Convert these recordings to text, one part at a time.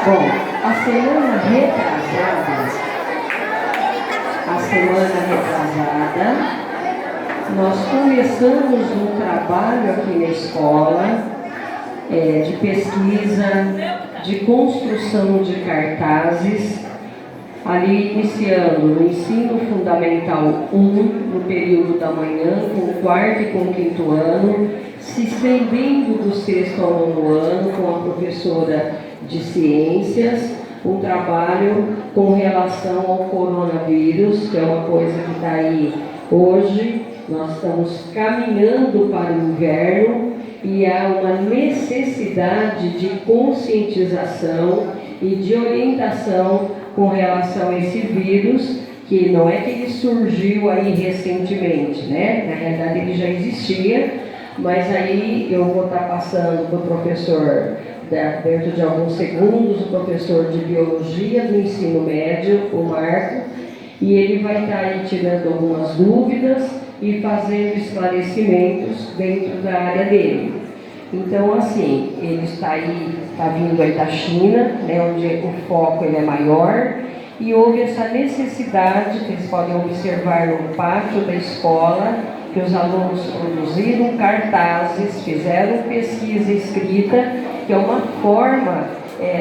Bom, a semana retrasada, nós começamos um trabalho aqui na escola de pesquisa, de construção de cartazes, ali iniciando no ensino fundamental 1, no período da manhã, com o quarto e com o quinto ano, se estendendo do sexto ao nono ano, com a professora de ciências, um trabalho com relação ao coronavírus, que é uma coisa que está aí hoje. Nós estamos caminhando para o inverno e há uma necessidade de conscientização e de orientação com relação a esse vírus, que não é que ele surgiu aí recentemente, né? Na realidade ele já existia, mas aí eu vou estar passando para o professor, dentro de alguns segundos, o professor de Biologia do Ensino Médio, o Marco, e ele vai estar aí tirando algumas dúvidas e fazendo esclarecimentos dentro da área dele. Então, assim, ele está vindo aí da China, né, onde o foco ele é maior, e houve essa necessidade, que eles podem observar no pátio da escola, que os alunos produziram cartazes, fizeram pesquisa escrita, que é uma forma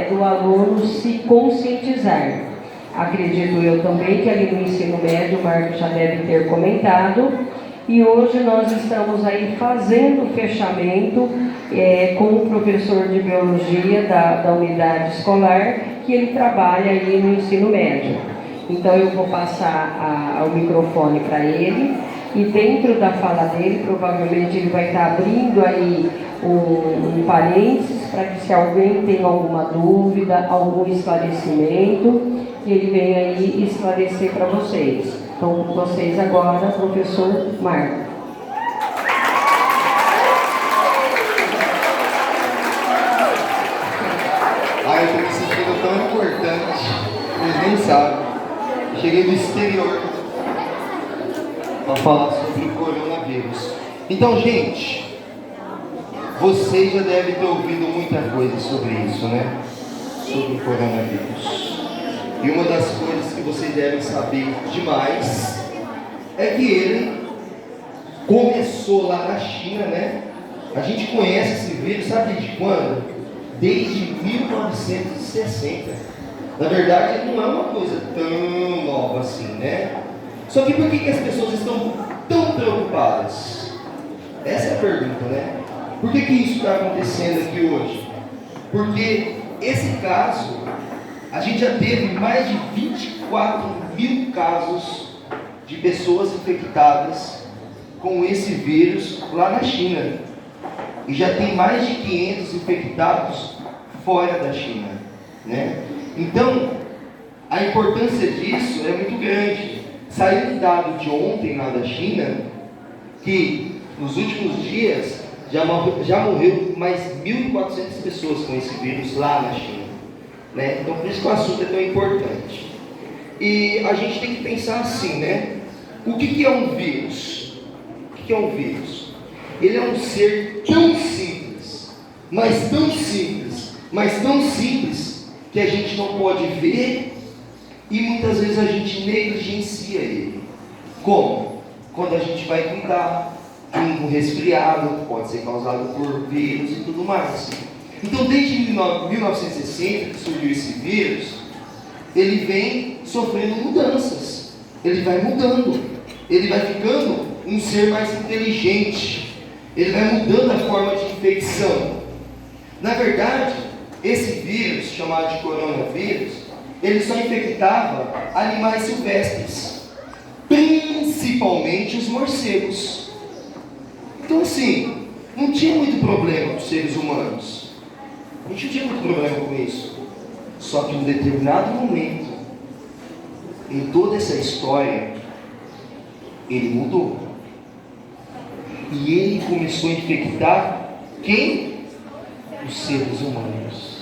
do aluno se conscientizar. Acredito eu também que ali no ensino médio, o Marco já deve ter comentado, e hoje nós estamos aí fazendo o fechamento com o professor de Biologia da unidade escolar, que ele trabalha aí no ensino médio. Então eu vou passar o microfone para ele, e dentro da fala dele, provavelmente ele vai estar abrindo aí um parênteses para que, se alguém tem alguma dúvida, algum esclarecimento, ele venha aí esclarecer para vocês. Então, com vocês agora, professor Marco. Eu estou me sentindo tão importante, vocês nem sabem. Cheguei do exterior para falar sobre o coronavírus. Então, gente, vocês já devem ter ouvido muita coisa sobre isso, né? Sobre o coronavírus. E uma das coisas que vocês devem saber demais é que ele começou lá na China, né? A gente conhece esse vírus, sabe de quando? Desde 1960. Na verdade, ele não é uma coisa tão nova assim, né? Só que por que as pessoas estão tão preocupadas? Essa é a pergunta, né? Por que isso está acontecendo aqui hoje? Porque esse caso, a gente já teve mais de 24 mil casos de pessoas infectadas com esse vírus lá na China. E já tem mais de 500 infectados fora da China, né? Então, a importância disso é muito grande. Saiu um dado de ontem lá da China, que nos últimos dias já morreu mais 1.400 pessoas com esse vírus lá na China, né? Então, por isso que o assunto é tão importante. E a gente tem que pensar assim, né? O que é um vírus? O que é um vírus? Ele é um ser tão simples, mas tão simples, mas tão simples, que a gente não pode ver e muitas vezes a gente negligencia ele. Como? Quando a gente vai cuidar de um resfriado, que pode ser causado por vírus e tudo mais. Então, desde 1960 que surgiu esse vírus, ele vem sofrendo mudanças. Ele vai mudando. Ele vai ficando um ser mais inteligente. Ele vai mudando a forma de infecção. Na verdade, esse vírus, chamado de coronavírus, ele só infectava animais silvestres, principalmente os morcegos. Então, assim, não tinha muito problema com os seres humanos. A gente não tinha muito problema com isso. Só que em um determinado momento, em toda essa história, ele mudou. E ele começou a infectar quem? Os seres humanos.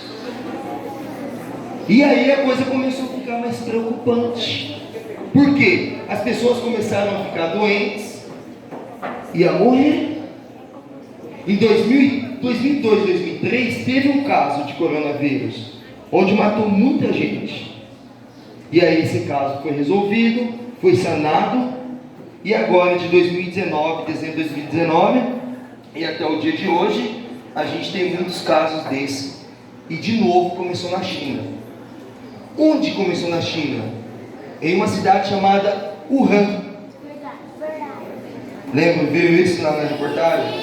E aí a coisa começou a ficar mais preocupante. Por quê? As pessoas começaram a ficar doentes e a morrer. Em 2002, 2003, teve um caso de coronavírus onde matou muita gente. E aí esse caso foi resolvido, foi sanado, e agora de 2019, dezembro de 2019, e até o dia de hoje, a gente tem muitos casos desses. E de novo começou na China. Onde começou na China? Em uma cidade chamada Wuhan. Lembra? Viram isso lá na reportagem?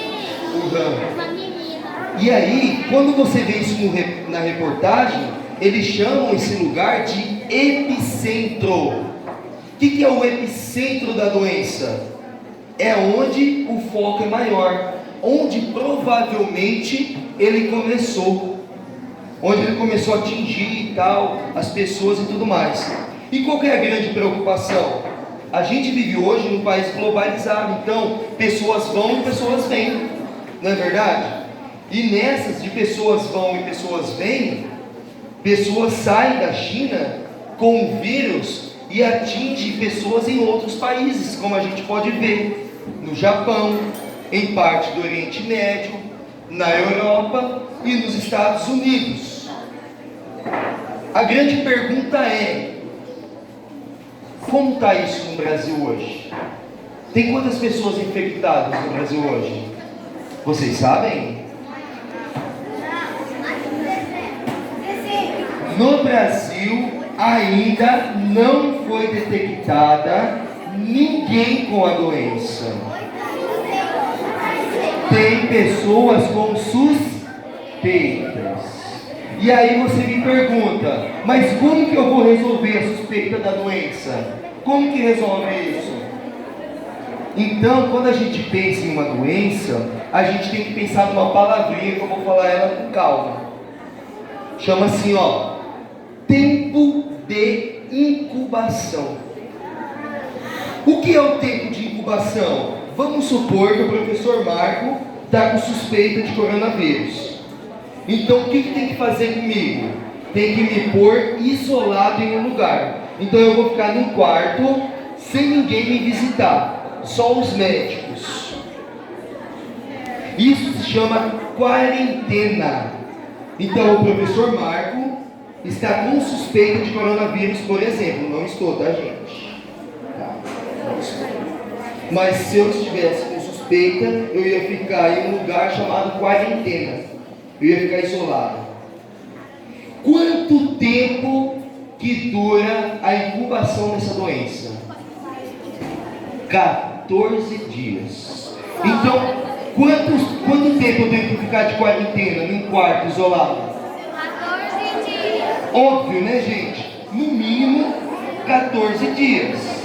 Wuhan. E aí, quando você vê isso na reportagem, eles chamam esse lugar de epicentro. O que é o epicentro da doença? É onde o foco é maior, onde provavelmente ele começou, onde ele começou a atingir e tal, as pessoas e tudo mais. E qual que é a grande preocupação? A gente vive hoje num país globalizado, então pessoas vão e pessoas vêm, não é verdade? E nessas de pessoas vão e pessoas vêm, pessoas saem da China com o vírus e atingem pessoas em outros países, como a gente pode ver no Japão, em parte do Oriente Médio, na Europa e nos Estados Unidos. A grande pergunta é: como está isso no Brasil hoje? Tem quantas pessoas infectadas no Brasil hoje? Vocês sabem? No Brasil ainda não foi detectada ninguém com a doença. Tem pessoas com suspeitas. E aí você me pergunta: mas como que eu vou resolver a suspeita da doença? Como que resolve isso? Então, quando a gente pensa em uma doença, a gente tem que pensar numa palavrinha que eu vou falar ela com calma. Chama assim, ó, tempo de incubação. O que é o tempo de incubação? Vamos supor que o professor Marco está com suspeita de coronavírus. Então o que tem que fazer comigo? Tem que me pôr isolado em um lugar. Então eu vou ficar num quarto sem ninguém me visitar, só os médicos. Isso se chama quarentena. Então o professor Marco está com suspeita de coronavírus, por exemplo. Não estou, tá, gente? Tá, não estou. Mas se eu estivesse com suspeita, eu ia ficar em um lugar chamado quarentena. Eu ia ficar isolado. Quanto tempo que dura a incubação dessa doença? 14 dias. Então, quanto tempo eu tenho que ficar de quarentena, num quarto isolado? 14 dias. Óbvio, né, gente? No mínimo 14 dias.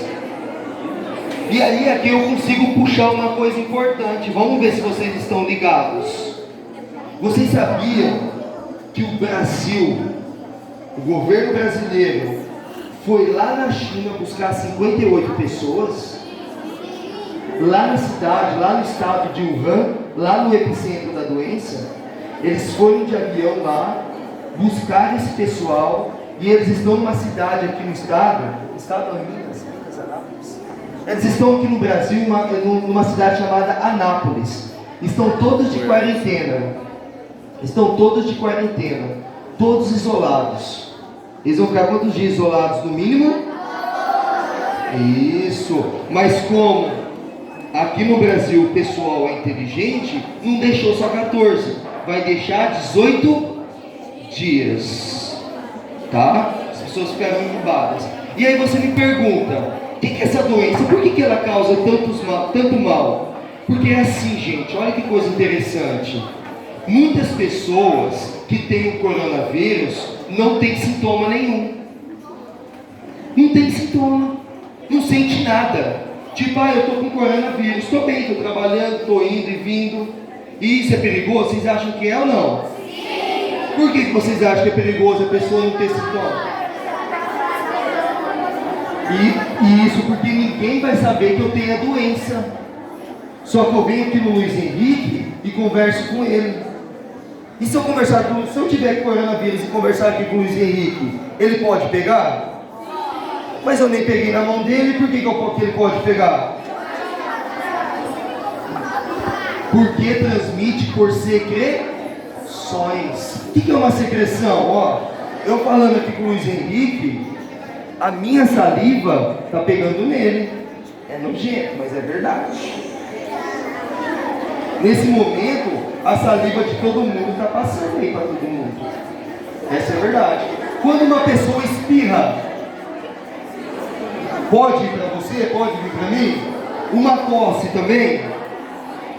E aí aqui eu consigo puxar uma coisa importante. Vamos ver se vocês estão ligados. Vocês sabiam que o Brasil, o governo brasileiro, foi lá na China buscar 58 pessoas? Lá na cidade, lá no estado de Wuhan, lá no epicentro da doença, eles foram de avião lá, buscar esse pessoal, e eles estão numa cidade aqui no estado Minas Anápolis. Eles estão aqui no Brasil, numa cidade chamada Anápolis. Estão todos de quarentena. Estão todos de quarentena, todos isolados. Eles vão ficar quantos dias isolados no mínimo? Isso. Mas como aqui no Brasil o pessoal é inteligente, não deixou só 14, vai deixar 18 dias, tá? As pessoas ficaram incubadas. E aí você me pergunta: o que é essa doença? Por que ela causa tanto mal? Porque é assim, gente, olha que coisa interessante. Muitas pessoas que têm o coronavírus não têm sintoma nenhum. Não tem sintoma, não sente nada. Tipo, eu estou com coronavírus, estou bem, estou trabalhando, estou indo e vindo. E isso é perigoso? Vocês acham que é ou não? Sim. Por que vocês acham que é perigoso a pessoa não ter sintoma? E isso porque ninguém vai saber que eu tenho a doença. Só que eu venho aqui no Luiz Henrique e converso com ele. E se eu tiver coronavírus e conversar aqui com o Luiz Henrique, ele pode pegar? Mas eu nem peguei na mão dele, por que ele pode pegar? Porque transmite por secreções. O que é uma secreção? Ó, eu falando aqui com o Luiz Henrique, a minha saliva tá pegando nele. É nojento, mas é verdade. Nesse momento, a saliva de todo mundo está passando aí para todo mundo. Essa é a verdade. Quando uma pessoa espirra, pode ir para você? Pode vir para mim? Uma tosse também?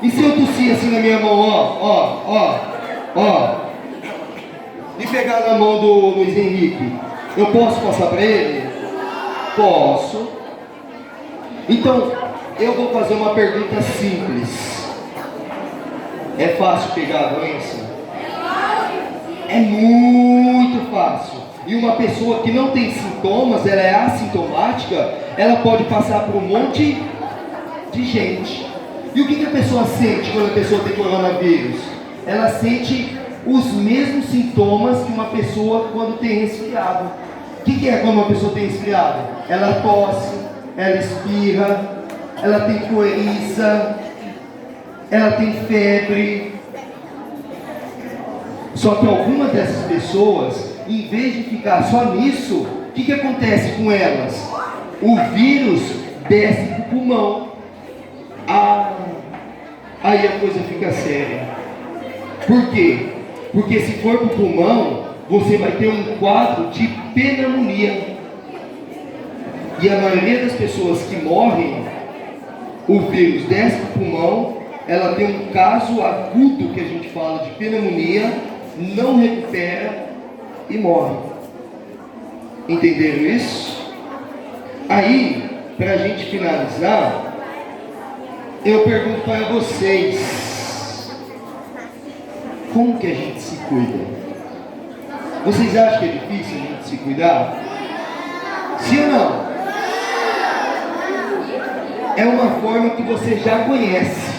E se eu tossir assim na minha mão, ó, e pegar na mão do Luiz Henrique, eu posso passar para ele? Posso. Então, eu vou fazer uma pergunta simples. É fácil pegar a doença? É muito fácil. E uma pessoa que não tem sintomas, ela é assintomática, ela pode passar por um monte de gente. E o que a pessoa sente quando a pessoa tem coronavírus? Ela sente os mesmos sintomas que uma pessoa quando tem resfriado. O que é quando uma pessoa tem resfriado? Ela tosse, ela espirra, ela tem coriza, ela tem febre. Só que algumas dessas pessoas, em vez de ficar só nisso, o que acontece com elas? O vírus desce para o pulmão. Aí a coisa fica séria. Por quê? Porque se for para o pulmão, você vai ter um quadro de pneumonia. E a maioria das pessoas que morrem, o vírus desce para o pulmão, ela tem um caso agudo que a gente fala de pneumonia, não recupera e morre. Entenderam isso? Aí, para a gente finalizar, eu pergunto para vocês, como que a gente se cuida? Vocês acham que é difícil a gente se cuidar? Sim ou não? É uma forma que você já conhece.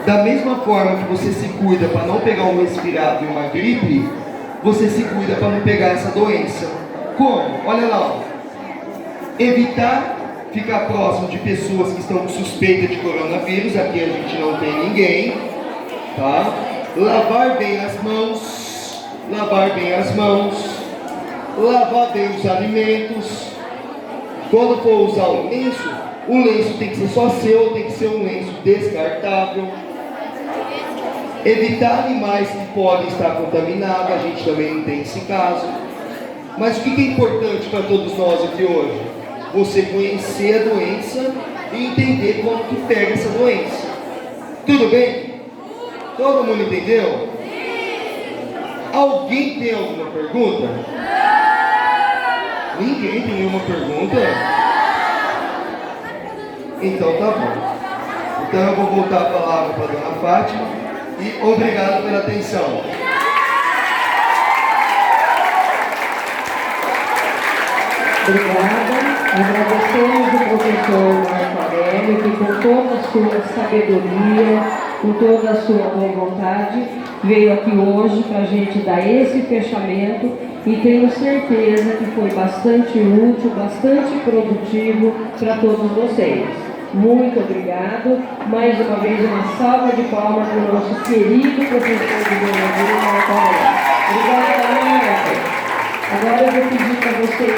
Da mesma forma que você se cuida para não pegar um resfriado e uma gripe, você se cuida para não pegar essa doença. Como? Olha lá, ó. Evitar ficar próximo de pessoas que estão com suspeita de coronavírus. Aqui a gente não tem ninguém, tá? Lavar bem as mãos, lavar bem os alimentos. Quando for usar o lenço tem que ser só seu, tem que ser um lenço descartável. Evitar animais que podem estar contaminados, a gente também não tem esse caso. Mas o que é importante para todos nós aqui hoje? Você conhecer a doença e entender como que pega essa doença. Tudo bem? Todo mundo entendeu? Alguém tem alguma pergunta? Ninguém tem nenhuma pergunta? Então tá bom. Então eu vou voltar a palavra para a dona Fátima e obrigado pela atenção. Obrigada. Agradecemos o professor Marco Aurélio, que com toda a sua sabedoria, com toda a sua boa vontade, veio aqui hoje para a gente dar esse fechamento e tenho certeza que foi bastante útil, bastante produtivo para todos vocês. Muito obrigado. Mais uma vez, uma salva de palmas para o nosso querido professor de biologia, Marco Aurélio. Obrigada, Marco. Agora eu vou pedir para vocês